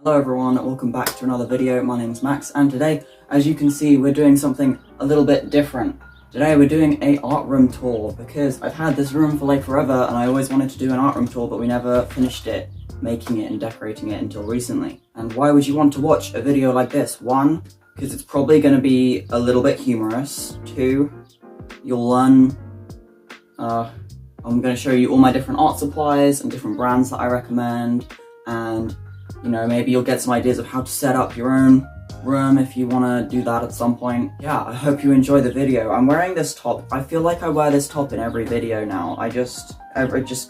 Hello everyone, welcome back to another video. My name's Max, and today, as you can see, we're doing something a little bit different. Today we're doing a art room tour, because I've had this room for like forever and I always wanted to do an art room tour, but we never finished it, making it and decorating it until recently. And why would you want to watch a video like this? One, because it's probably going to be a little bit humorous. Two, you'll learn, I'm going to show you all my different art supplies and different brands that I recommend, and you know, maybe you'll get some ideas of how to set up your own room if you want to do that at some point. Yeah, I hope you enjoy the video. I'm wearing this top. I feel like I wear this top in every video now. Just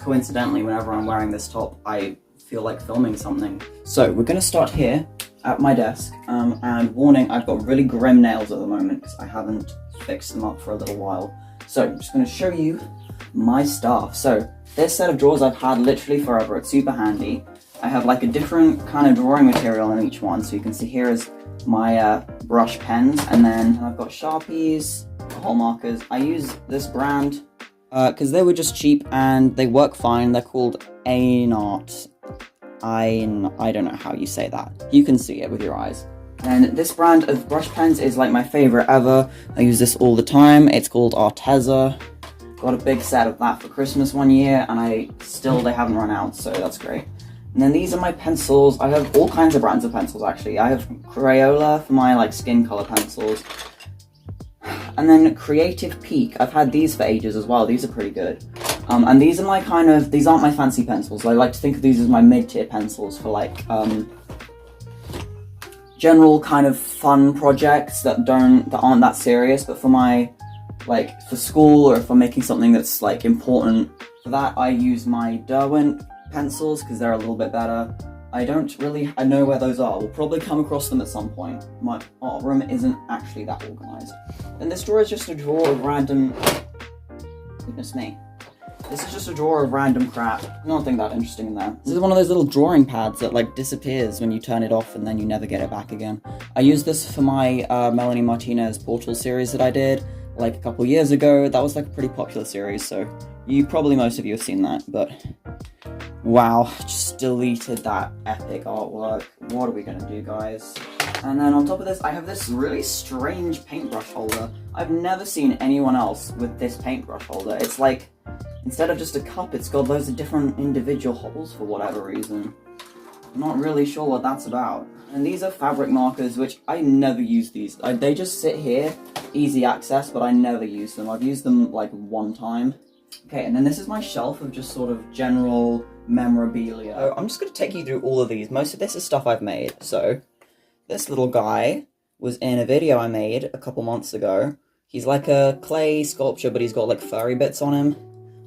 coincidentally, whenever I'm wearing this top, I feel like filming something. So we're going to start here at my desk. And warning, I've got really grim nails at the moment because I haven't fixed them up for a little while. So I'm just going to show you my stuff. So this set of drawers I've had literally forever. It's super handy. I have like a different kind of drawing material in each one, so you can see here is my brush pens, and then I've got Sharpies, hole markers. I use this brand because they were just cheap and they work fine. They're called Ainart. I don't know how you say that. You can see it with your eyes. And this brand of brush pens is like my favorite ever. I use this all the time. It's called Arteza. Got a big set of that for Christmas one year, and they haven't run out, so that's great. And then these are my pencils. I have all kinds of brands of pencils, actually. I have Crayola for my like skin color pencils. And then Creative Peak. I've had these for ages as well. These are pretty good. And these are my these aren't my fancy pencils. I like to think of these as my mid-tier pencils for like general kind of fun projects that aren't that serious, but for my for school, or if I'm making something that's like important. For that, I use my Derwent pencils because they're a little bit better. I know where those are. We'll probably come across them at some point. My art room isn't actually that organized. And this drawer is just a drawer of random... Goodness me. This is just a drawer of random crap. Nothing that interesting in there. This is one of those little drawing pads that like disappears when you turn it off and then you never get it back again. I used this for my Melanie Martinez Portal series that I did like a couple years ago. That was like a pretty popular series, so most of you have seen that, but wow, just deleted that epic artwork. What are we gonna do, guys? And then on top of this, I have this really strange paintbrush holder. I've never seen anyone else with this paintbrush holder. It's like, instead of just a cup, it's got loads of different individual holes for whatever reason. I'm not really sure what that's about. And these are fabric markers, which I never use these. They just sit here, easy access, but I never use them. I've used them like one time. Okay, and then this is my shelf of just sort of general memorabilia. So I'm just going to take you through all of these. Most of this is stuff I've made. So this little guy was in a video I made a couple months ago. He's like a clay sculpture, but he's got like furry bits on him.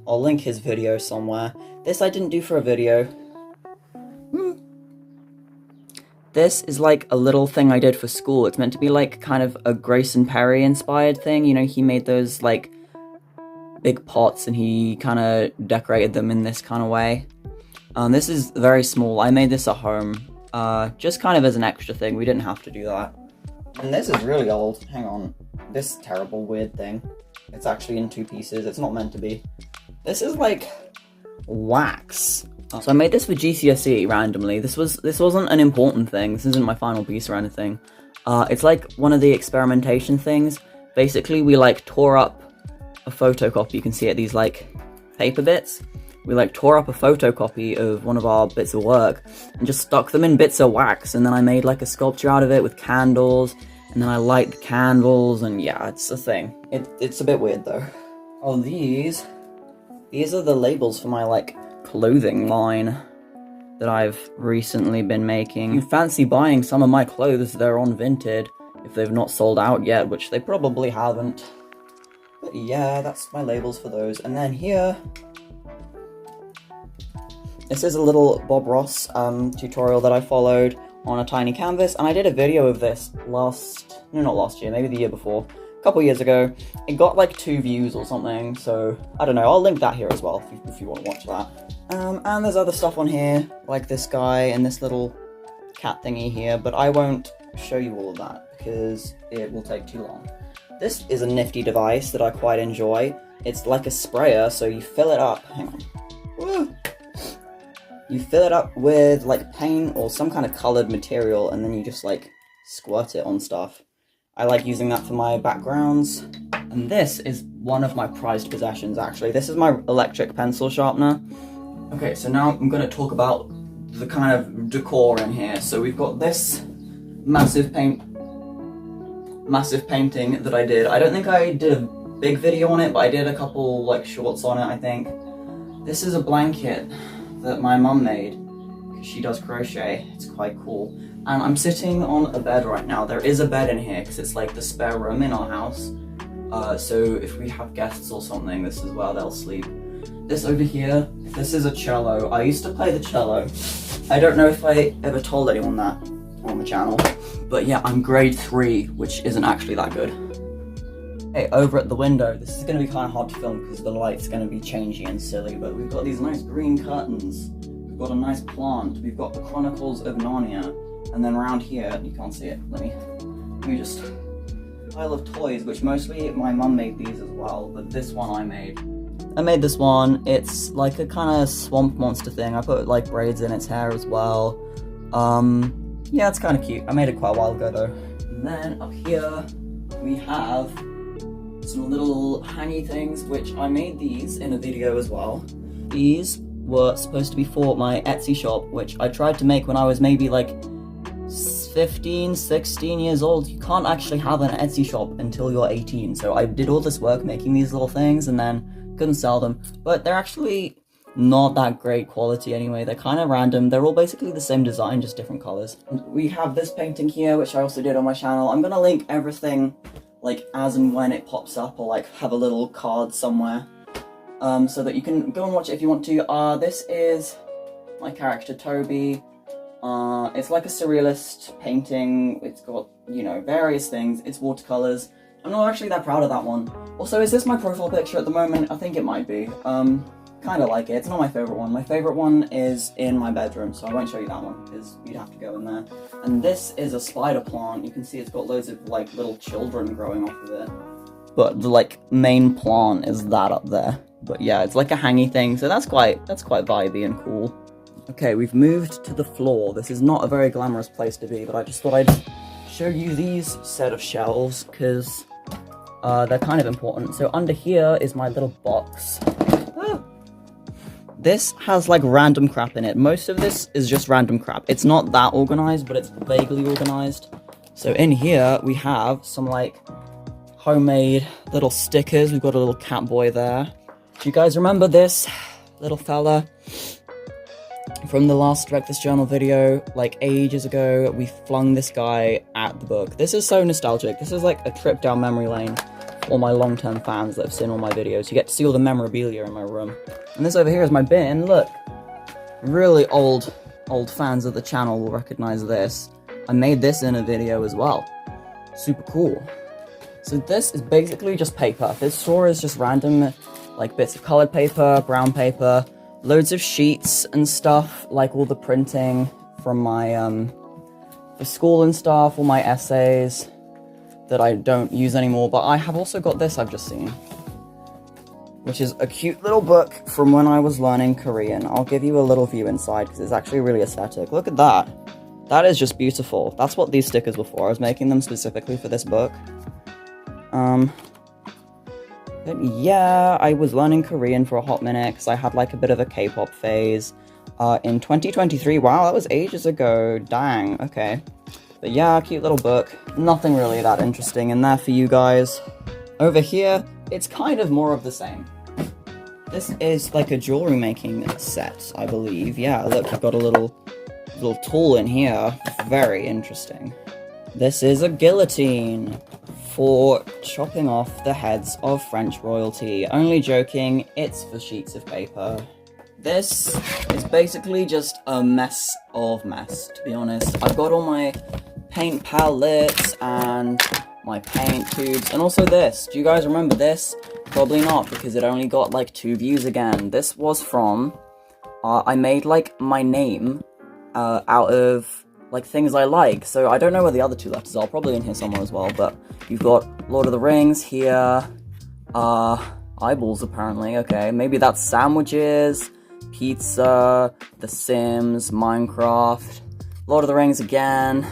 I'll link his video somewhere. This I didn't do for a video. This is like a little thing I did for school. It's meant to be like kind of a Grayson Perry inspired thing. You know, he made those like big pots and he kind of decorated them in this kind of way. This is very small. I made this at home, just kind of as an extra thing. We didn't have to do that. And this is really old. Hang on. This terrible weird thing. It's actually in two pieces. It's not meant to be. This is like wax. So I made this for GCSE randomly. This wasn't an important thing. This isn't my final piece or anything. It's like one of the experimentation things. Basically, we like tore up a photocopy. You can see it, these like paper bits. We like tore up a photocopy of one of our bits of work and just stuck them in bits of wax, and then I made like a sculpture out of it with candles, and then I light the candles, and yeah, it's a thing. It's a bit weird though. Oh, these are the labels for my like clothing line that I've recently been making. If you fancy buying some of my clothes, they're on Vinted if they've not sold out yet, which they probably haven't. But yeah, that's my labels for those. And then here, this is a little Bob Ross tutorial that I followed on a tiny canvas, and I did a video of this not last year, maybe the year before, a couple years ago. It got like 2 views or something, so I don't know, I'll link that here as well if you want to watch that. And there's other stuff on here, like this guy and this little cat thingy here, but I won't show you all of that because it will take too long. This is a nifty device that I quite enjoy. It's like a sprayer, so you fill it up. Hang on. Woo! you fill it up with like paint or some kind of colored material, and then you just like squirt it on stuff. I like using that for my backgrounds. And this is one of my prized possessions, actually. This is my electric pencil sharpener. Okay, so now I'm going to talk about the kind of decor in here. So we've got this massive painting that I did. I don't think I did a big video on it, but I did a couple like shorts on it, I think. This is a blanket that my mum made, because she does crochet. It's quite cool. And I'm sitting on a bed right now. There is a bed in here, because it's like the spare room in our house. So if we have guests or something, this is where they'll sleep. This over here, this is a cello. I used to play the cello. I don't know if I ever told anyone that on the channel. But yeah, I'm grade 3, which isn't actually that good. Hey, over at the window, this is going to be kind of hard to film because the light's going to be changing and silly, but we've got these nice green curtains. We've got a nice plant. We've got the Chronicles of Narnia. And then around here, you can't see it, let me just... pile of toys, which mostly my mum made these as well, but this one I made. I made this one. It's like a kind of swamp monster thing. I put like braids in its hair as well. Yeah, it's kind of cute. I made it quite a while ago though. And then up here we have some little hangy things, which I made these in a video as well. These were supposed to be for my Etsy shop, which I tried to make when I was maybe like 15, 16 years old. You can't actually have an Etsy shop until you're 18, so I did all this work making these little things and then couldn't sell them. But they're actually not that great quality anyway. They're kind of random. They're all basically the same design, just different colors. We have this painting here, which I also did on my channel. I'm gonna link everything like as and when it pops up, or like have a little card somewhere, so that you can go and watch it if you want to. This is my character Toby. It's like a surrealist painting. It's got, you know, various things. It's watercolors. I'm not actually that proud of that one. Also, is this my profile picture at the moment? I think it might be. Kind of like it. It's not my favorite one. My favorite one is in my bedroom, so I won't show you that one because you'd have to go in there. And this is a spider plant. You can see it's got loads of like little children growing off of it. But the like main plant is that up there. But yeah, it's like a hangy thing, so that's quite vibey and cool. Okay, we've moved to the floor. This is not a very glamorous place to be, but I just thought I'd show you these set of shelves, because they're kind of important. So under here is my little box. This has like random crap in it. Most of this is just random crap. It's not that organized, but it's vaguely organized. So in here we have some like homemade little stickers. We've got a little cat boy there. Do you guys remember this little fella from the last Breakfast Journal video? Like ages ago, we flung this guy at the book. This is so nostalgic. This is like a trip down memory lane for all my long-term fans that have seen all my videos. You get to see all the memorabilia in my room. And this over here is my bin. Look, really old fans of the channel will recognize this. I made this in a video as well. Super cool. So this is basically just paper. This drawer is just random, like bits of colored paper, brown paper, loads of sheets and stuff, like all the printing from my, for school and stuff, all my essays that I don't use anymore. But I have also got this I've just seen, which is a cute little book from when I was learning Korean. I'll give you a little view inside because it's actually really aesthetic. Look at that. That is just beautiful. That's what these stickers were for. I was making them specifically for this book. But yeah, I was learning Korean for a hot minute because I had like a bit of a K-pop phase. In 2023, wow, that was ages ago. Dang, okay. But yeah, cute little book. Nothing really that interesting in there for you guys. Over here, it's kind of more of the same. This is like a jewelry making set, I believe. Yeah, look, you've got a little tool in here. Very interesting. This is a guillotine for chopping off the heads of French royalty. Only joking, it's for sheets of paper. This is basically just a mess of mess, to be honest. I've got all my paint palettes and my paint tubes, and also this. Do you guys remember this? Probably not, because it only got like 2 views again. This was from, I made like my name out of like things I like, so I don't know where the other 2 letters are, probably in here somewhere as well, but you've got Lord of the Rings here, eyeballs apparently, okay, maybe that's sandwiches, Pizza, The Sims, Minecraft, Lord of the Rings again.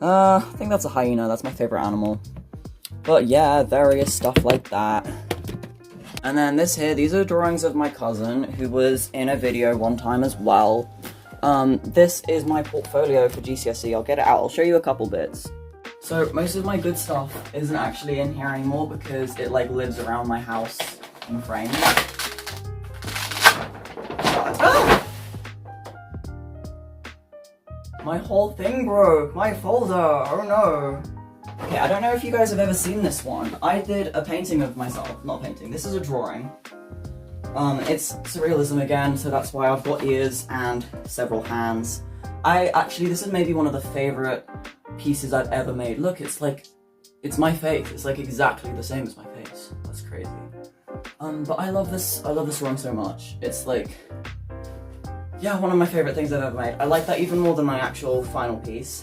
I think that's a hyena, that's my favorite animal. But yeah, various stuff like that. And then this here, these are drawings of my cousin, who was in a video one time as well. This is my portfolio for GCSE, I'll get it out, I'll show you a couple bits. So most of my good stuff isn't actually in here anymore because it like lives around my house in frames. Ah! My whole thing broke, my folder, oh no. Okay, I don't know if you guys have ever seen this one. I did a painting of myself, not a painting, this is a drawing. It's surrealism again, so that's why I've got ears and several hands. This is maybe one of the favorite pieces I've ever made. Look, it's my face. It's like exactly the same as my face. That's crazy. But I love this drawing so much. It's like, yeah, one of my favorite things I've ever made. I like that even more than my actual final piece.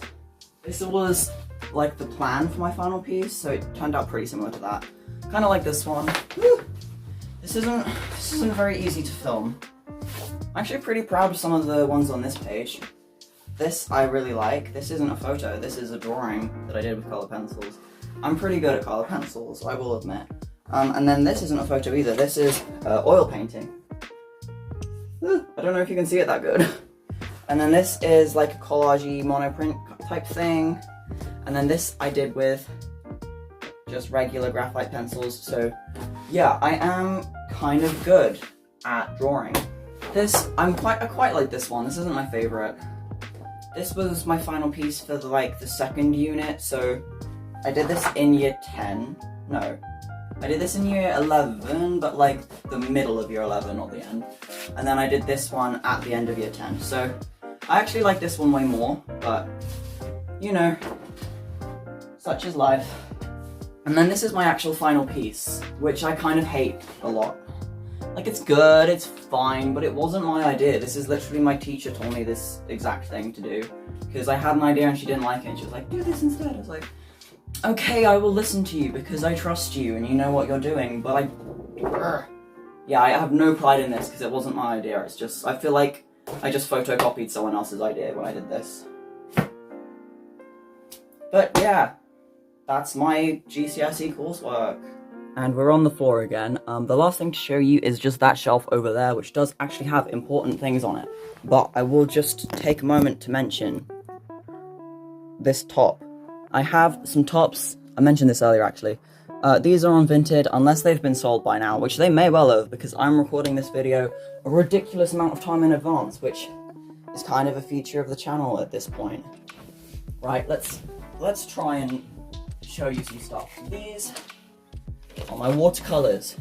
This was like the plan for my final piece, so it turned out pretty similar to that. Kind of like this one. Woo! This isn't very easy to film. I'm actually pretty proud of some of the ones on this page. This I really like. This isn't a photo, this is a drawing that I did with colour pencils. I'm pretty good at colour pencils, I will admit. And then this isn't a photo either, this is oil painting. I don't know if you can see it that good. And then this is like a collage-y monoprint type thing. And then this I did with just regular graphite pencils, so yeah, I am kind of good at drawing. I quite like this one, this isn't my favourite. This was my final piece for the second unit, so I did this in year 10. No, I did this in year 11, but like the middle of year 11, not the end. And then I did this one at the end of year 10. So I actually like this one way more, but you know, such is life. And then this is my actual final piece, which I kind of hate a lot. Like, it's good, it's fine, but it wasn't my idea. This is literally my teacher told me this exact thing to do. Because I had an idea and she didn't like it, and she was like, do this instead. I was like, okay, I will listen to you because I trust you and you know what you're doing, but yeah, I have no pride in this because it wasn't my idea. It's just, I feel like I just photocopied someone else's idea when I did this. But yeah, that's my GCSE coursework. And we're on the floor again. The last thing to show you is just that shelf over there, which does actually have important things on it. But I will just take a moment to mention this top. I have some tops, I mentioned this earlier actually. These are unvinted unless they've been sold by now, which they may well have because I'm recording this video a ridiculous amount of time in advance, which is kind of a feature of the channel at this point. Right, let's try and show you some stuff. These are my watercolors.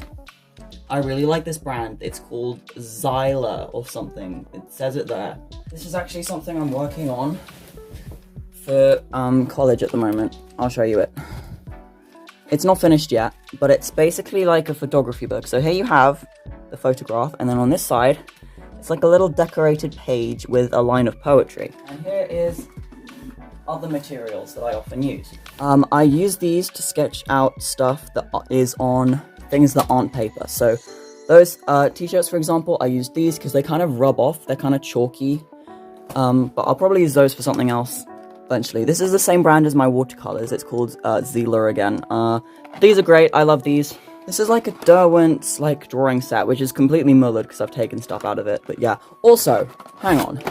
I really like this brand. It's called Xyla or something. It says it there. This is actually something I'm working on for college at the moment. I'll show you it. It's not finished yet, but it's basically like a photography book. So here you have the photograph, and then on this side, it's like a little decorated page with a line of poetry. And here is other materials that I often use. I use these to sketch out stuff that is on things that aren't paper. So those t-shirts, for example, I use these because they kind of rub off, they're kind of chalky. But I'll probably use those for something else eventually. This is the same brand as my watercolors. It's called Xyla again. These are great, I love these. This is like a Derwent's like drawing set, which is completely mullered because I've taken stuff out of it, but yeah. Also, hang on.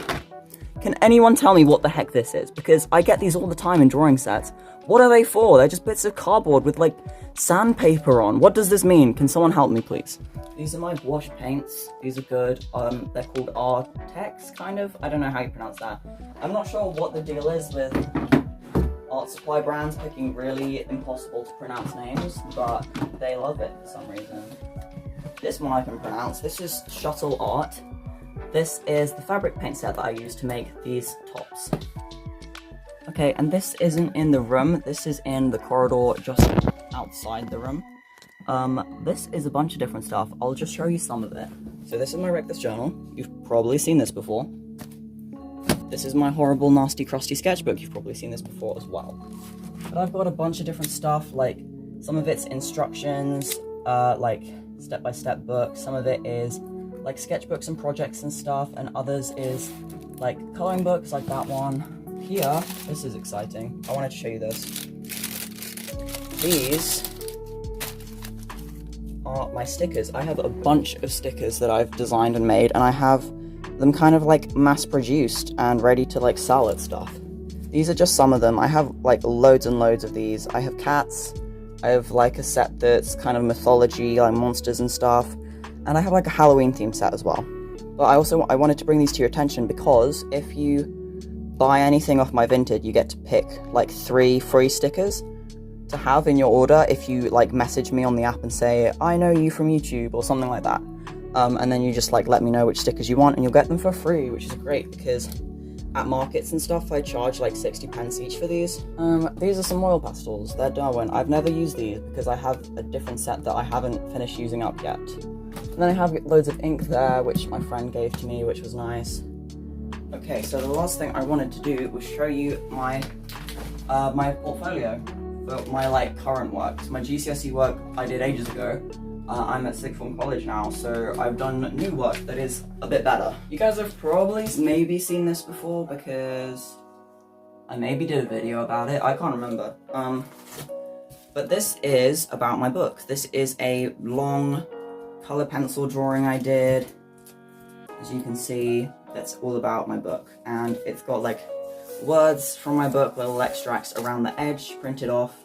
Can anyone tell me what the heck this is? Because I get these all the time in drawing sets. What are they for? They're just bits of cardboard with like sandpaper on. What does this mean? Can someone help me, please? These are my wash paints. These are good. They're called Artex, kind of. I don't know how you pronounce that. I'm not sure what the deal is with art supply brands picking really impossible to pronounce names, but they love it for some reason. This one I can pronounce. This is Shuttle Art. This is the fabric paint set that I use to make these tops. Okay, and this isn't in the room, this is in the corridor just outside the room. This is a bunch of different stuff. I'll just show you some of it. So this is my Wreck This journal. You've probably seen this before. This is my horrible, nasty, crusty sketchbook. You've probably seen this before as well. But I've got a bunch of different stuff, like some of it's instructions, like step-by-step books. Some of it is like sketchbooks and projects and stuff, and others is like coloring books, like that one. Here, this is exciting. I wanted to show you this. These are my stickers. I have a bunch of stickers that I've designed and made, and I have them kind of like mass produced and ready to like sell at stuff. These are just some of them. I have like loads and loads of these. I have cats. I have like a set that's kind of mythology, like monsters and stuff. And I have like a Halloween themed set as well. But I wanted to bring these to your attention because if you buy anything off my Vinted, you get to pick like 3 free stickers to have in your order if you like message me on the app and say, I know you from YouTube or something like that. And then you just like let me know which stickers you want and you'll get them for free, which is great because at markets and stuff I charge like 60p each for these. These are some oil pastels. They're Darwin. I've never used these because I have a different set that I haven't finished using up yet. And then I have loads of ink there, which my friend gave to me, which was nice. Okay, so the last thing I wanted to do was show you my my portfolio for my like current work. So my GCSE work I did ages ago. I'm at sixth form college now, so I've done new work that is a bit better. You guys have probably maybe seen this before because I maybe did a video about it. I can't remember. But this is about my book. This is a long color pencil drawing I did. As you can see, that's all about my book. And it's got like words from my book, little extracts around the edge printed off.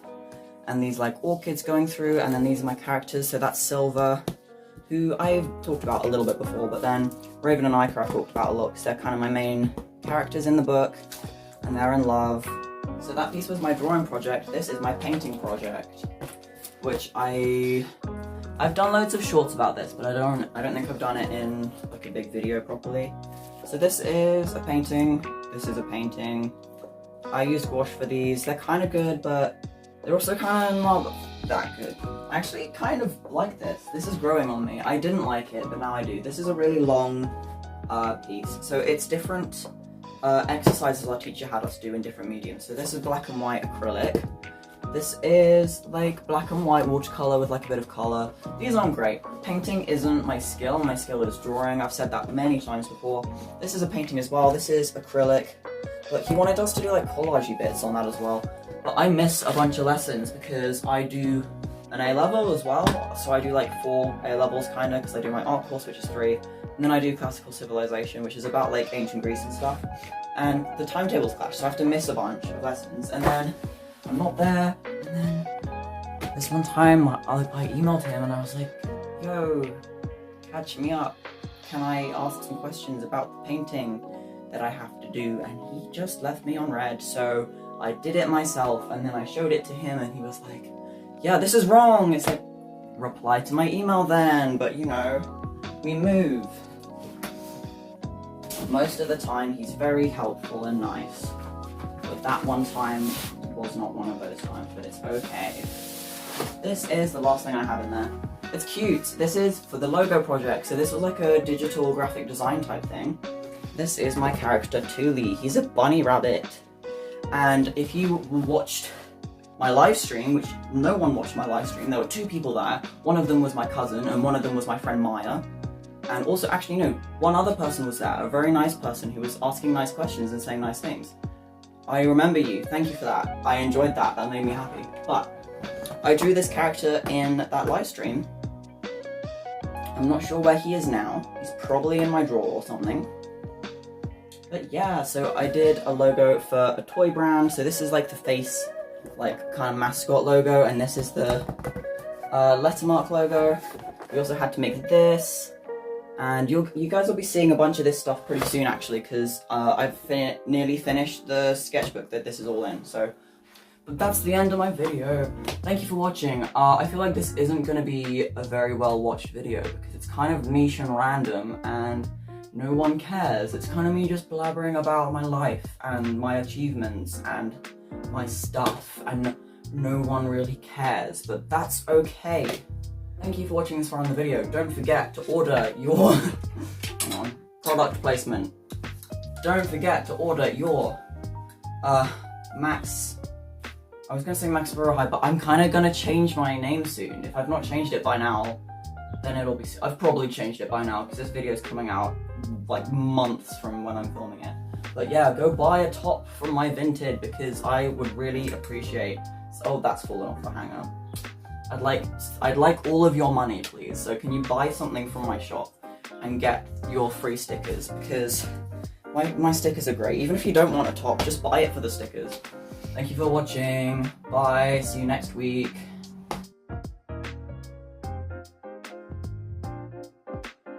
And these like orchids going through, and then these are my characters. So that's Silver, who I've talked about a little bit before, but then Raven and Ica I've talked about a lot because they're kind of my main characters in the book, and they're in love. So that piece was my drawing project. This is my painting project, which I've done loads of shorts about this, but I don't think I've done it in like a big video properly. So this is a painting. This is a painting. I used gouache for these. They're kind of good, but they're also kind of not that good. I actually kind of like this. This is growing on me. I didn't like it, but now I do. This is a really long piece. So it's different exercises our teacher had us do in different mediums. So this is black and white acrylic. This is like black and white watercolor with like a bit of color. These aren't great. Painting isn't my skill. My skill is drawing. I've said that many times before. This is a painting as well. This is acrylic. But he wanted us to do like collagey bits on that as well. But I miss a bunch of lessons because I do an A-level as well. So I do like 4 A-levels kind of because I do my art course, which is 3. And then I do classical civilization, which is about like ancient Greece and stuff. And the timetables clash, so I have to miss a bunch of lessons. And then I'm not there. And then this one time I emailed him and I was like, yo, catch me up. Can I ask some questions about the painting that I have to do? And he just left me on red. So I did it myself, and then I showed it to him, and he was like, yeah, this is wrong. It's like, reply to my email then, but you know, we move. Most of the time, he's very helpful and nice, but that one time was not one of those times, but it's okay. This is the last thing I have in there. It's cute. This is for the logo project, so this was like a digital graphic design type thing. This is my character, Thule. He's a bunny rabbit. And if you watched my live stream, which no one watched my live stream, there were 2 people there. One of them was my cousin, and one of them was my friend Maya. And also, actually, no, one other person was there, a very nice person who was asking nice questions and saying nice things. I remember you. Thank you for that. I enjoyed that. That made me happy. But I drew this character in that live stream. I'm not sure where he is now. He's probably in my drawer or something. But yeah, so I did a logo for a toy brand. So this is like the face, like kind of mascot logo, and this is the lettermark logo. We also had to make this, and you guys will be seeing a bunch of this stuff pretty soon actually, because I've nearly finished the sketchbook that this is all in. So, but that's the end of my video. Thank you for watching. I feel like this isn't going to be a very well watched video because it's kind of niche and random, and no one cares. It's kind of me just blabbering about my life and my achievements and my stuff, and no one really cares, but that's okay. Thank you for watching this far in the video. Don't forget to order your hang on, product placement. Don't forget to order your Max. I was gonna say Max High, but I'm kind of gonna change my name soon. If I've not changed it by now, then it'll be, I've probably changed it by now because this video is coming out like months from when I'm filming it. But yeah, go buy a top from my Vinted because I would really appreciate, oh, that's fallen off the hanger. I'd like all of your money, please. So can you buy something from my shop and get your free stickers, because my stickers are great. Even if you don't want a top, just buy it for the stickers. Thank you for watching. Bye, see you next week.